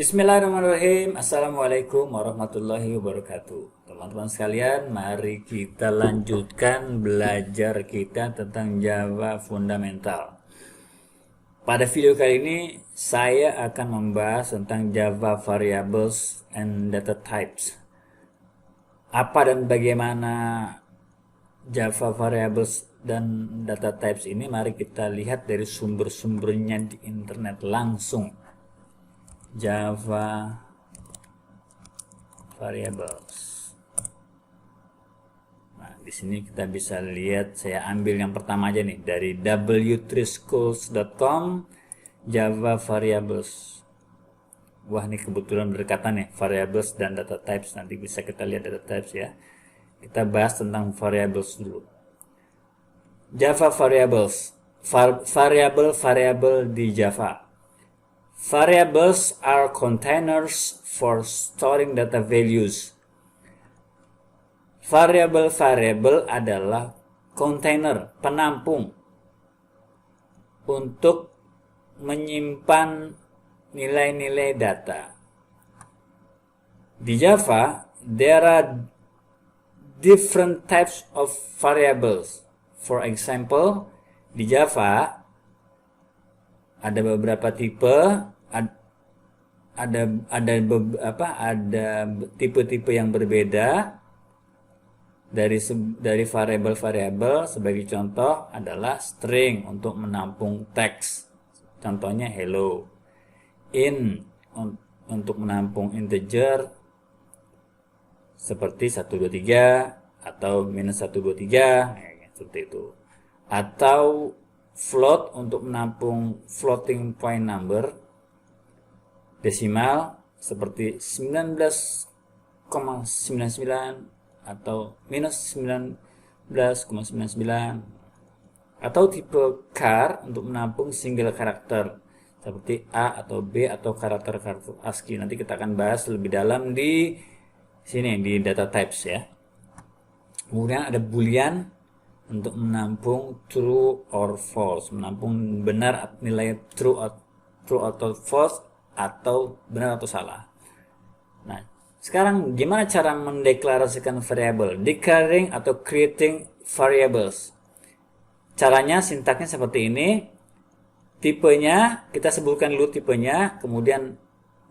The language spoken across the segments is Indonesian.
Bismillahirrahmanirrahim. Assalamualaikum warahmatullahi wabarakatuh. Teman-teman sekalian, mari kita lanjutkan belajar kita tentang Java fundamental. Pada video kali ini, saya akan membahas tentang Java variables and data types. Apa dan bagaimana Java variables dan data types ini? Mari kita lihat dari sumber-sumbernya di internet langsung. Java variables. Nah, di sini kita bisa lihat, saya ambil yang pertama aja nih dari w3schools.com Java variables. Wah, ini kebetulan berdekatan nih, variables dan data types. Nanti bisa kita lihat data types ya. Kita bahas tentang variables dulu. Java variables. Variable di Java. Variables are containers for storing data values. Variable adalah container, penampung untuk menyimpan nilai-nilai data. Di Java, there are different types of variables. For example, di Java ada beberapa tipe, ada tipe-tipe yang berbeda dari variabel-variabel. Sebagai contoh adalah string untuk menampung teks, contohnya hello. Int untuk menampung integer seperti 123 atau -123, seperti itu. Atau float untuk menampung floating point number, desimal seperti 19,99 atau -19,99, atau tipe char untuk menampung single karakter seperti A atau B atau karakter ASCII. Nanti kita akan bahas lebih dalam di sini di data types ya. Kemudian ada boolean untuk menampung true or false, menampung benar nilai true atau false, atau benar atau salah. Nah, sekarang gimana cara mendeklarasikan variabel? Declaring atau creating variables. Caranya sintaknya seperti ini. Tipenya kita sebutkan dulu tipenya, kemudian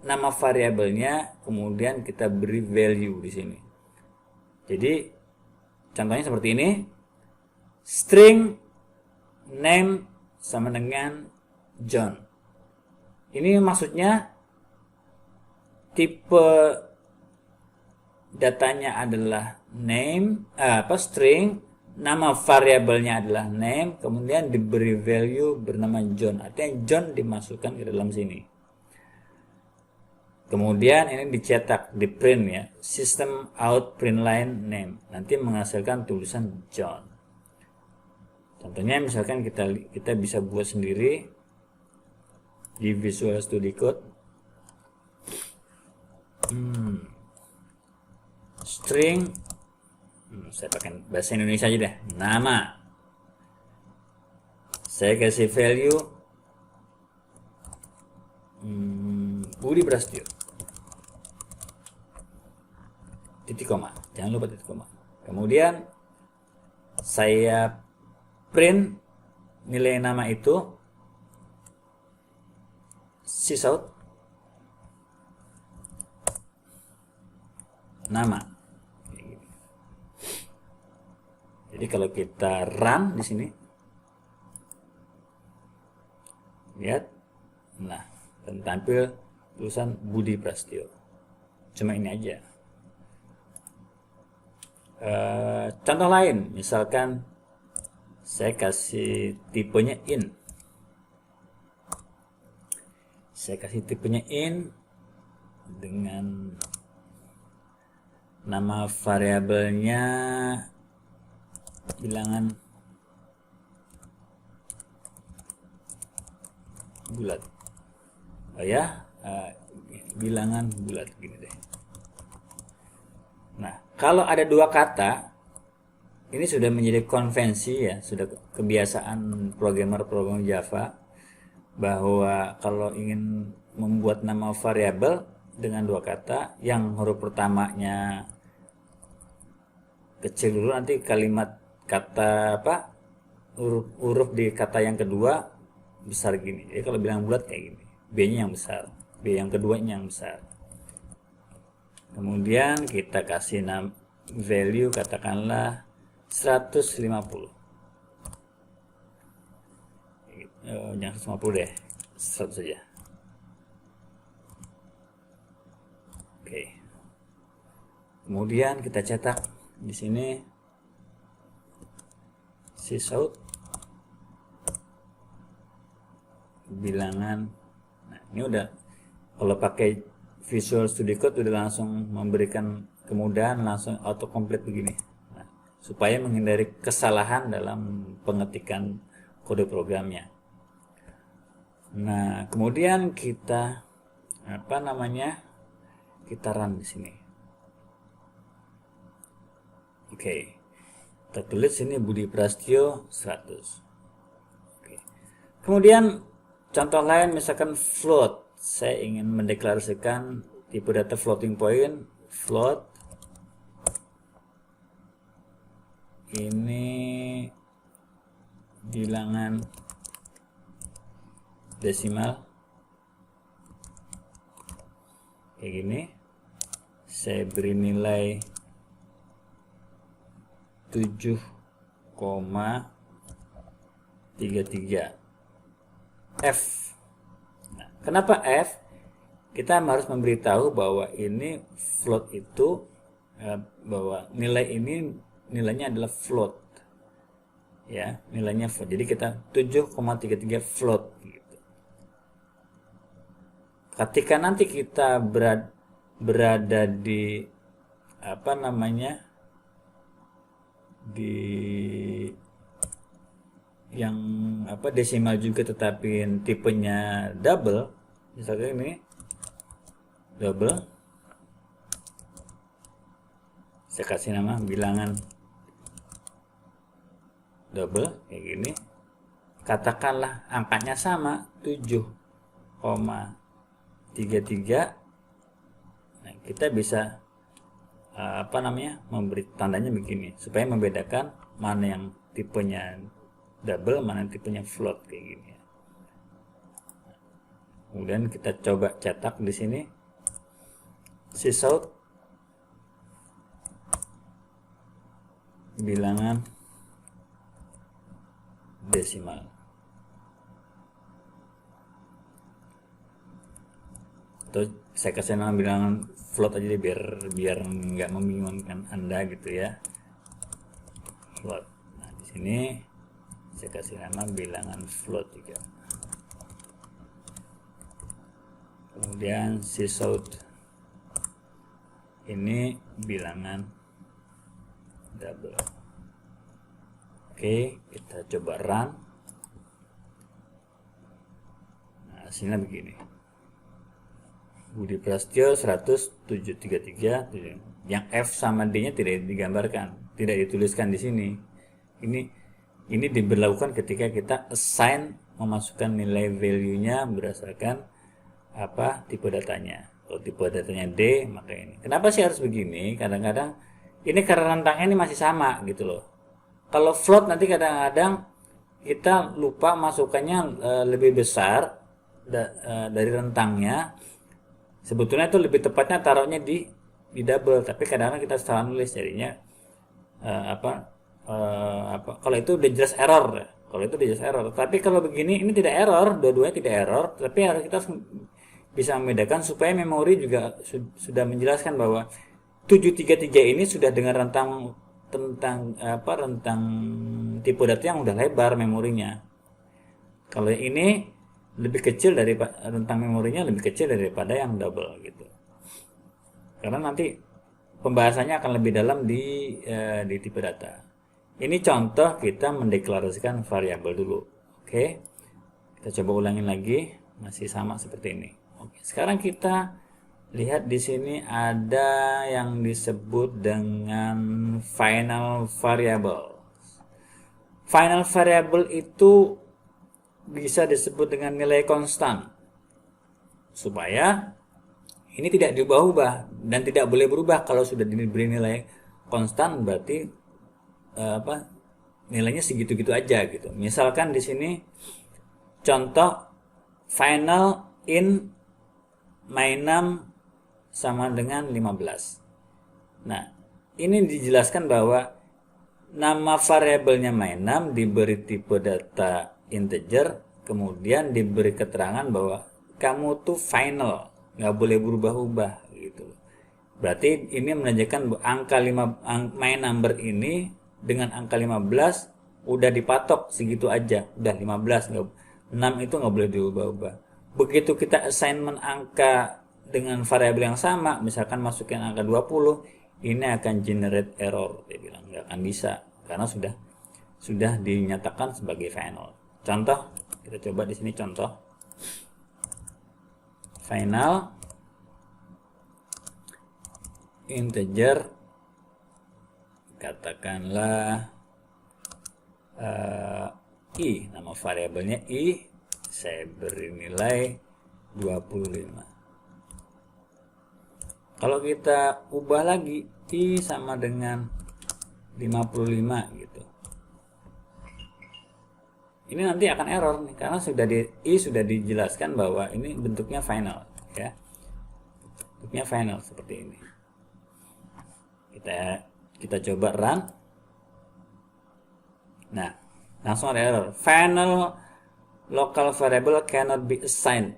nama variabelnya, kemudian kita beri value di sini. Jadi contohnya seperti ini. String name sama dengan John. Ini maksudnya tipe datanya adalah name, string, nama variabelnya adalah name, kemudian diberi value bernama John. Artinya John dimasukkan ke dalam sini. Kemudian ini dicetak, di print ya, system out print line name, nanti menghasilkan tulisan John. Contohnya misalkan kita bisa buat sendiri di Visual Studio Code. String, saya pakai bahasa Indonesia aja deh, nama. Saya kasih value Budi Prasetyo, titik koma, jangan lupa titik koma. Kemudian saya print nilai nama itu, sysout nama. Jadi kalau kita run di sini, lihat, nah, dan tampil tulisan Budi Prasetyo. Cuma ini aja. Contoh lain, misalkan saya kasih tipenya int. Saya kasih tipenya int dengan nama variabelnya bilangan bulat. Bilangan bulat gini deh. Nah, kalau ada dua kata, ini sudah menjadi konvensi ya, sudah kebiasaan programmer Java, bahwa kalau ingin membuat nama variabel dengan dua kata, yang huruf pertamanya kecil dulu, nanti kalimat kata apa huruf di kata yang kedua besar gini. Jadi kalau bilang bulat kayak gini, B-nya yang besar, B yang keduanya yang besar. Kemudian kita kasih value katakanlah 150. Jangan 150 deh, 100 saja. Oke. Kemudian kita cetak di sini sysout bilangan. Nah, ini udah, kalau pakai Visual Studio Code udah langsung memberikan kemudahan, langsung auto complete begini. Nah, supaya menghindari kesalahan dalam pengetikan kode programnya. Nah, kemudian kita kita run di sini. Oke. Kita tulis sini Budi Prastio 100. Oke. Kemudian contoh lain misalkan float. Saya ingin mendeklarasikan tipe data floating point, float. Ini bilangan desimal kayak gini. Saya beri nilai 7,33 F. Nah, kenapa F? Kita harus memberitahu bahwa ini float itu bahwa nilai ini nilainya adalah float. Ya, nilainya float. Jadi kita 7,33 float gitu. Ketika nanti kita berada di di yang desimal juga tetapi tipenya double, misalnya ini double, saya kasih nama bilangan double kayak gini, katakanlah angkanya sama 7,33. Nah, kita bisa memberi tandanya begini supaya membedakan mana yang tipenya double, mana yang tipenya float kayak gini. Kemudian kita coba cetak di sini sysout bilangan desimal. Atau saya kasih nama bilangan float aja deh, biar nggak membingungkan Anda gitu ya. Float. Nah, di sini saya kasih nama bilangan float juga. Kemudian sysout ini bilangan double. Oke, kita coba run. Nah, hasilnya begini. Budi Prastio 107,33. Yang F sama D-nya tidak digambarkan, tidak dituliskan di sini. Ini diberlakukan ketika kita assign, memasukkan nilai value-nya berdasarkan tipe datanya. Kalau tipe datanya D, maka ini. Kenapa sih harus begini? Kadang-kadang ini karena rentangnya ini masih sama gitu loh. Kalau float nanti kadang-kadang kita lupa masukkannya lebih besar dari rentangnya. Sebetulnya itu lebih tepatnya taruhnya di double, tapi kadang-kadang kita salah nulis, jadinya kalau itu udah jelas error. Kalau itu udah jelas error. Tapi kalau begini ini tidak error, dua-duanya tidak error, tapi harus kita bisa membedakan supaya memori juga sudah menjelaskan bahwa 733 ini sudah dengan rentang tipe data yang udah lebar memorinya. Kalau ini lebih kecil dari rentang memorinya lebih kecil daripada yang double gitu. Karena nanti pembahasannya akan lebih dalam di tipe data. Ini contoh kita mendeklarasikan variabel dulu. Oke. Kita coba ulangin lagi, masih sama seperti ini. Oke, sekarang kita lihat di sini ada yang disebut dengan final variable. Final variable itu bisa disebut dengan nilai konstan. supaya ini tidak diubah-ubah dan tidak boleh berubah. Kalau sudah diberi nilai konstan berarti nilainya segitu-gitu aja gitu. Misalkan di sini contoh final in my6 sama dengan 15. Nah, ini dijelaskan bahwa nama variabelnya my6 diberi tipe data integer, kemudian diberi keterangan bahwa kamu tuh final, nggak boleh berubah-ubah gitu. Berarti ini menandakan angka 5, my number ini dengan angka 15 udah dipatok segitu aja, udah 15, 6 itu nggak boleh diubah-ubah. Begitu kita assignment angka dengan variabel yang sama, misalkan masukin angka 20, ini akan generate error, dia bilang nggak akan bisa karena sudah dinyatakan sebagai final. Contoh, kita coba di sini contoh final integer, katakanlah i, nama variabelnya i, saya beri nilai 25. Kalau kita ubah lagi i sama dengan 55 gitu, ini nanti akan error nih karena sudah dijelaskan bahwa ini bentuknya final ya, bentuknya final seperti ini. Kita coba run. Nah, langsung ada error. Final local variable cannot be assigned.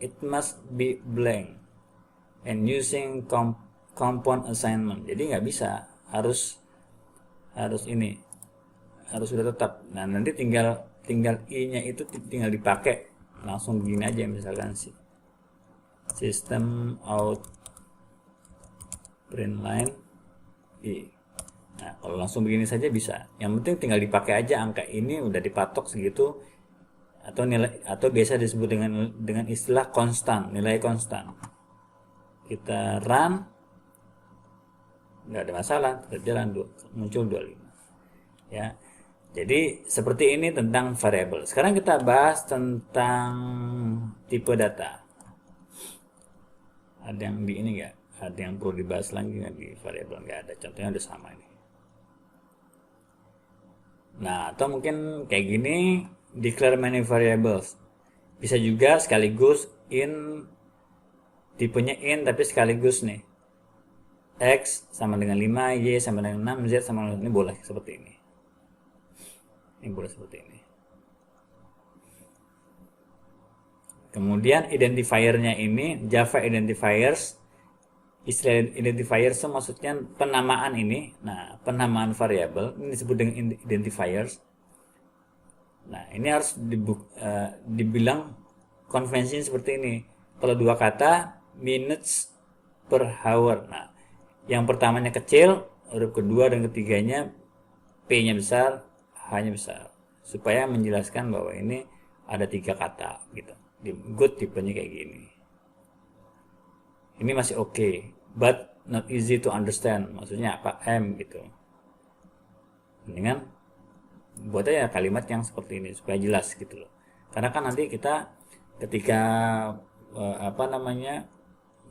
It must be blank. And using compound assignment. Jadi nggak bisa, harus ini, harus sudah tetap. Nah, nanti tinggal i-nya itu tinggal dipakai. Langsung begini aja misalkan sih. System out print line i. Nah, kalau langsung begini saja bisa. Yang penting tinggal dipakai aja angka ini udah dipatok segitu, atau nilai, atau biasa disebut dengan istilah konstan, nilai konstan. Kita run, nggak ada masalah, berjalan muncul 25. Ya. Jadi seperti ini tentang variabel. Sekarang kita bahas tentang tipe data. Ada yang di ini nggak? Ada yang perlu dibahas lagi nggak di variabel? Nggak ada. Contohnya udah sama ini. Nah, atau mungkin kayak gini, declare many variables. Bisa juga sekaligus in, tipenya in tapi sekaligus nih. X sama dengan 5, Y sama dengan 6, Z sama dengan ini, boleh seperti ini. Ini boleh seperti ini. Kemudian identifiernya ini, Java identifiers. Istilah identifiers itu maksudnya penamaan ini. Nah, penamaan variabel ini disebut dengan identifiers. Nah, ini harus dibilang konvensinya seperti ini. Kalau dua kata, minutes per hour. Nah, yang pertamanya kecil, huruf kedua dan ketiganya P-nya besar, H-nya besar. Supaya menjelaskan bahwa ini ada 3 kata gitu. Di good tipenya kayak gini. Ini masih oke, but not easy to understand. Maksudnya apa? M gitu. Mendingan buat aja kalimat yang seperti ini supaya jelas gitu loh. Karena kan nanti kita ketika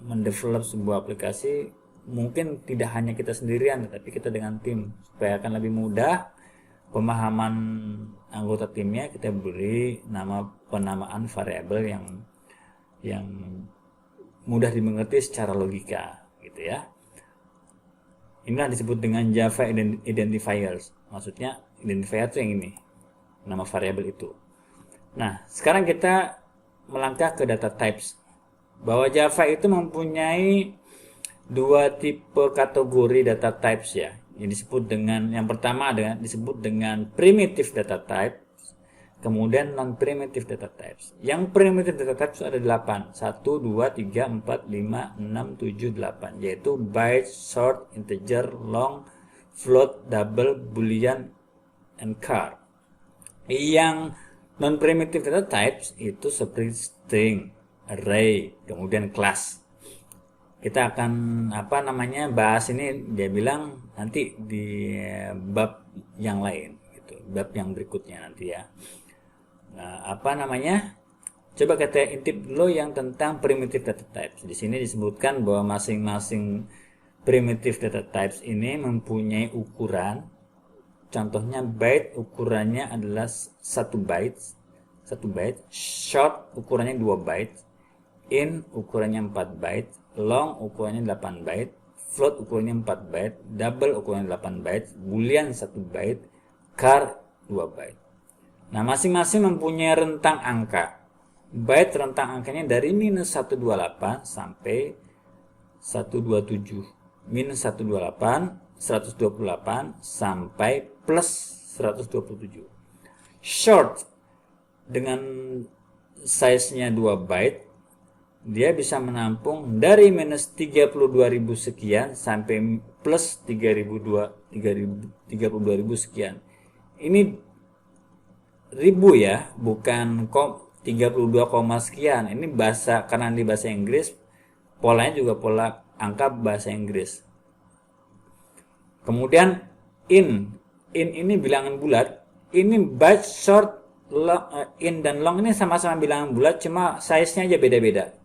mendevelop sebuah aplikasi, mungkin tidak hanya kita sendirian, tapi kita dengan tim, supaya akan lebih mudah pemahaman anggota timnya. Kita beri penamaan variabel yang mudah dimengerti secara logika gitu ya. Inilah disebut dengan Java identifiers. Maksudnya identifier itu yang ini, nama variabel itu. Nah, sekarang kita melangkah ke data types. Bahwa Java itu mempunyai 2 tipe kategori data types ya. Yang disebut dengan, yang pertama disebut dengan primitive data type, kemudian non-primitive data types. Yang primitive data types ada 8. 1, 2, 3, 4, 5, 6, 7, 8. Yaitu byte, short, integer, long, float, double, boolean, and char. Yang non-primitive data types itu seperti string, array, kemudian class. Kita akan bahas ini, dia bilang nanti di bab yang lain gitu, bab yang berikutnya nanti ya. Nah, Coba kita intip dulu yang tentang primitive data types. Di sini disebutkan bahwa masing-masing primitive data types ini mempunyai ukuran. Contohnya byte ukurannya adalah 1 byte. 1 byte. Short ukurannya 2 byte. In ukurannya 4 byte. Long ukurannya 8 byte. Float ukurannya 4 byte. Double ukurannya 8 byte. Boolean 1 byte. Char 2 byte. Nah, masing-masing mempunyai rentang angka. Byte rentang angkanya dari minus 128 sampai 127. Minus 128, 128 sampai plus 127. Short dengan size-nya 2 byte, dia bisa menampung dari minus 32.000 sekian sampai plus 32.000 sekian. Ini ribu ya, bukan 32, sekian. Ini bahasa, karena di bahasa Inggris polanya juga pola angka bahasa Inggris. Kemudian in ini bilangan bulat. Ini byte, short, long, in dan long ini sama-sama bilangan bulat, cuma size-nya aja beda-beda.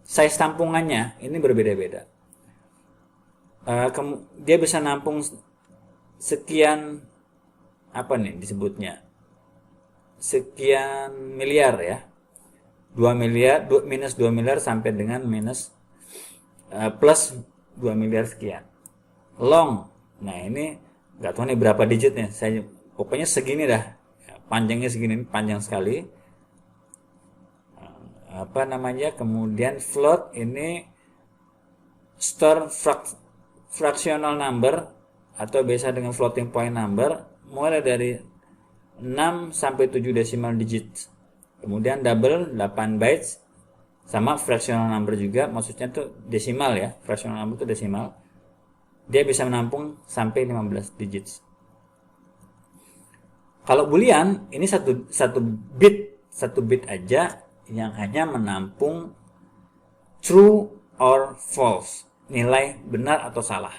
Size tampungannya ini berbeda-beda. Dia bisa nampung sekian, apa nih disebutnya, sekian miliar ya, 2 miliar, minus 2 miliar sampai dengan minus plus 2 miliar sekian. Long, nah ini nggak tahu nih berapa digitnya, saya pokoknya segini dah, panjangnya segini, panjang sekali. Apa namanya, kemudian float ini store fractional number atau biasa dengan floating point number, mulai dari 6 sampai 7 decimal digit. Kemudian double 8 bytes, sama fractional number juga, maksudnya tuh desimal ya, fractional number itu desimal. Dia bisa menampung sampai 15 digit. Kalau boolean ini satu bit aja yang hanya menampung true or false, nilai benar atau salah.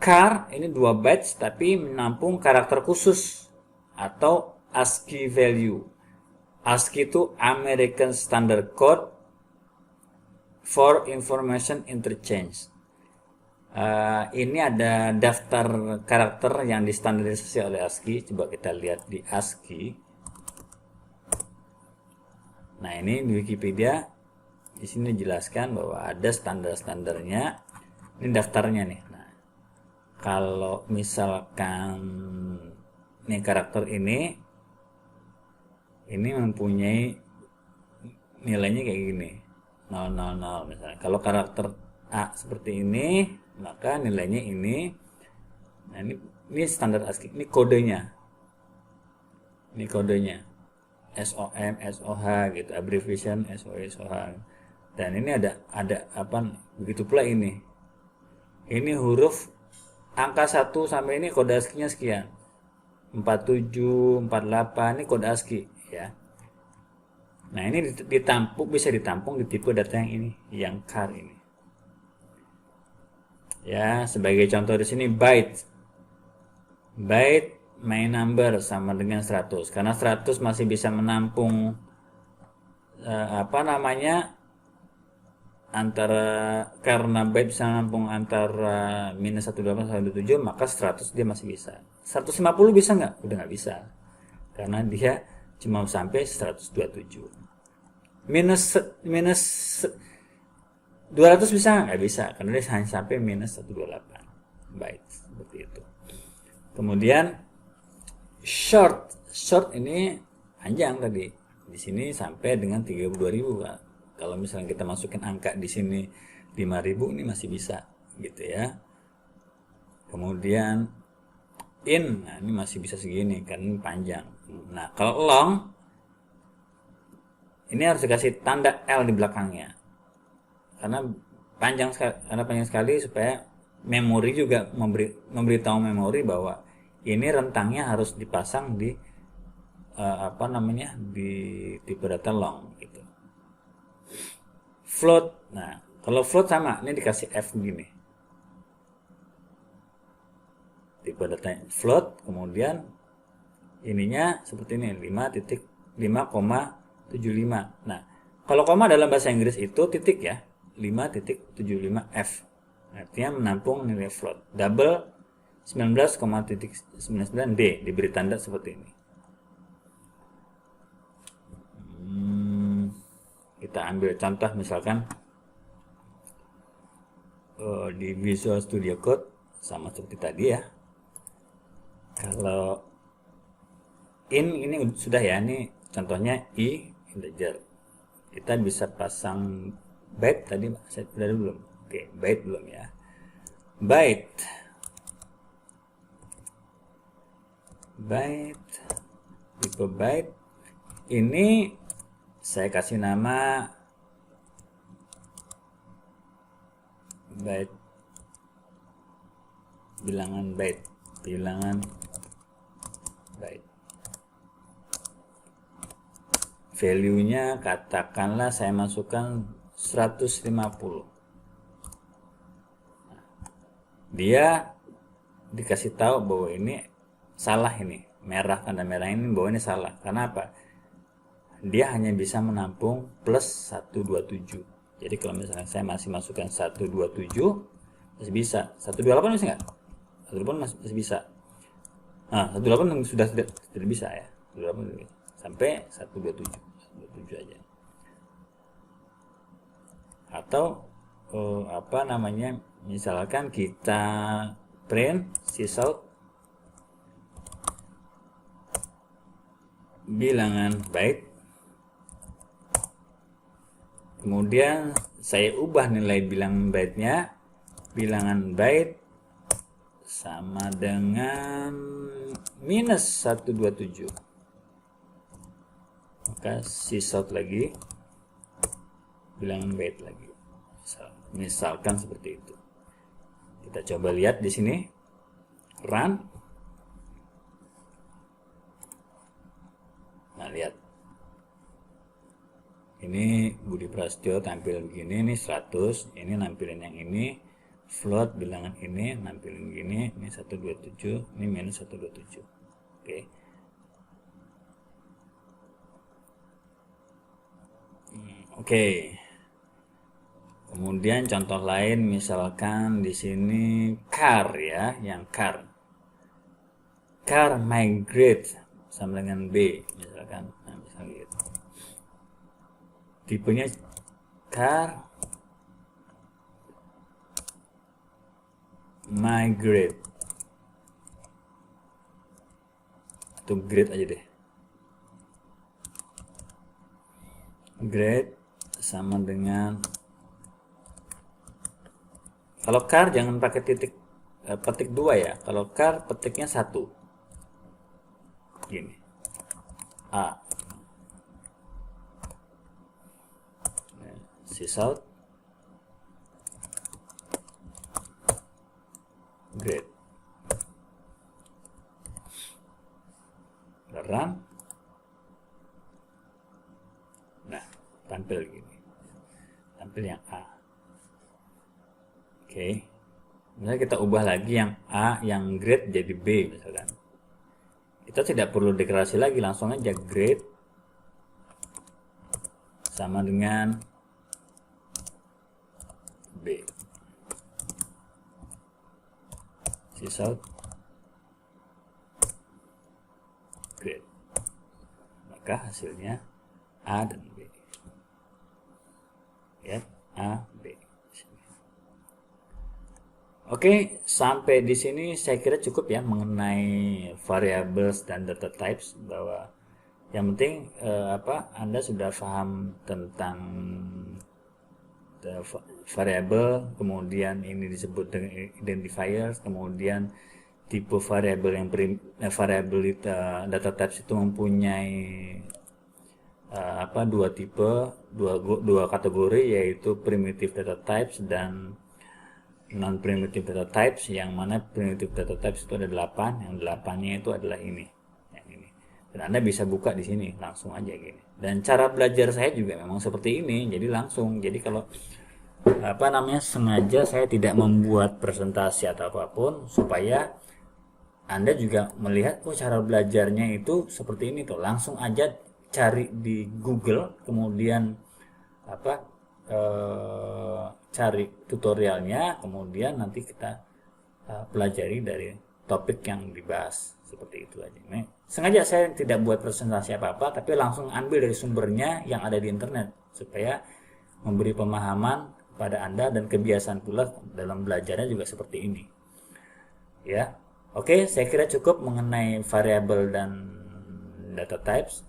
Char ini 2 bytes tapi menampung karakter khusus atau ASCII value. ASCII itu American Standard Code for Information Interchange. Ini ada daftar karakter yang distandarisasi oleh ASCII. Coba kita lihat di ASCII. Nah, ini di Wikipedia. Di sini dijelaskan bahwa ada standar-standarnya. Ini daftarnya nih. Nah, kalau misalkan nih karakter ini mempunyai nilainya kayak gini, 000 misalnya. Kalau karakter A seperti ini, maka nilainya ini. Nah, ini standar ASCII, ini kodenya. Ini kodenya. SOM, SOH gitu, abbreviation SOE, SOH. Dan ini ada apa, begitu pula ini. Ini huruf angka 1 sampai ini kode ASCII-nya sekian. 47, 48 ini kode ASCII ya. Nah, ini bisa ditampung di tipe data yang ini, yang char ini. Ya, sebagai contoh di sini byte. Byte main number sama dengan 100. Karena 100 masih bisa menampung apa namanya, karena byte bisa menampung antara minus 128 sampai 27, maka 100 dia masih bisa. 150 bisa nggak? Udah nggak bisa. Karena dia cuma sampai 127. Minus 200 bisa nggak? Bisa, karena dia hanya sampai minus 128 byte, seperti itu. Kemudian short ini panjang tadi. Di sini sampai dengan 32.000 Pak. Kalau misalnya kita masukin angka di sini 5.000, ini masih bisa gitu ya. Kemudian in, nah ini masih bisa segini kan, ini panjang. Nah, kalau long ini harus dikasih tanda L di belakangnya. Karena panjang sekali supaya memori juga memberitahu memori bahwa ini rentangnya harus dipasang di apa namanya, di tipe data long gitu. Float. Nah, kalau float sama, ini dikasih F gini. Tipe data float, kemudian ininya seperti ini 5.5,75. Nah, kalau koma dalam bahasa Inggris itu titik ya, 5.75F. Artinya menampung nilai float. Double 19,99D diberi tanda seperti ini. Kita ambil contoh misalkan di Visual Studio Code sama seperti tadi ya. Kalau ini sudah ya, ini contohnya integer. Kita bisa pasang byte tadi saya sudah belum. Oke, byte belum ya. Byte tipe byte ini saya kasih nama byte, bilangan byte. Value-nya katakanlah saya masukkan 150. Dia dikasih tahu bahwa ini salah, ini merah, tanda merah ini bahwa ini salah. Karena apa? Dia hanya bisa menampung plus 127. Jadi kalau misalnya saya masih masukkan 127 masih bisa. 128 bisa nggak? 128 masih bisa. Nah, 128 sudah tidak bisa ya. 128 sampai 127 aja. Atau apa namanya? Misalkan kita print sysout bilangan byte, kemudian saya ubah nilai bilangan byte-nya, bilangan byte sama dengan minus 127. Maka sysout lagi, bilangan byte lagi. Misalkan seperti itu. Kita coba lihat di sini, run. Nah, lihat. Ini Budi Prasetyo tampil begini, ini 100, ini nampilin yang ini, float bilangan ini nampilin gini, ini 127, ini minus 127. Oke. Oke. Kemudian contoh lain misalkan di sini car ya, yang car migrate sama dengan B misalkan. Nah, misalnya gitu. Tipenya car migrate atau grade aja deh. Grade sama dengan, kalau car jangan pakai petik 2 ya. Kalau car petiknya 1. Gini. A. Sysout grade. Run. Nah, tampil gini. Tampil yang A. Oke. Misalnya kita ubah lagi yang A, yang grade jadi B misalkan. Kita tidak perlu deklarasi lagi, langsung aja grade sama dengan B. Sysout grade. Maka hasilnya A dan B. Ya, A, B. Oke, sampai di sini saya kira cukup ya mengenai variables dan data types, bahwa yang penting Anda sudah paham tentang variable, kemudian ini disebut dengan identifiers, kemudian tipe variabel yang variabel data types itu mempunyai dua tipe, dua kategori, yaitu primitive data types dan non-primitive data types, yang mana primitive data types itu ada 8, yang 8-nya itu adalah ini, yang ini. Dan Anda bisa buka di sini langsung aja gini. Dan cara belajar saya juga memang seperti ini, jadi langsung. Jadi kalau sengaja saya tidak membuat presentasi atau apapun, supaya Anda juga melihat oh cara belajarnya itu seperti ini tuh. Langsung aja cari di Google, kemudian apa cari tutorialnya, kemudian nanti kita pelajari dari topik yang dibahas seperti itu aja. Nih, sengaja saya tidak buat presentasi apa-apa, tapi langsung ambil dari sumbernya yang ada di internet supaya memberi pemahaman pada Anda dan kebiasaan pula dalam belajarnya juga seperti ini. Ya. Oke, saya kira cukup mengenai variabel dan data types.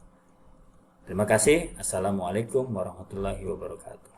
Terima kasih. Assalamualaikum warahmatullahi wabarakatuh.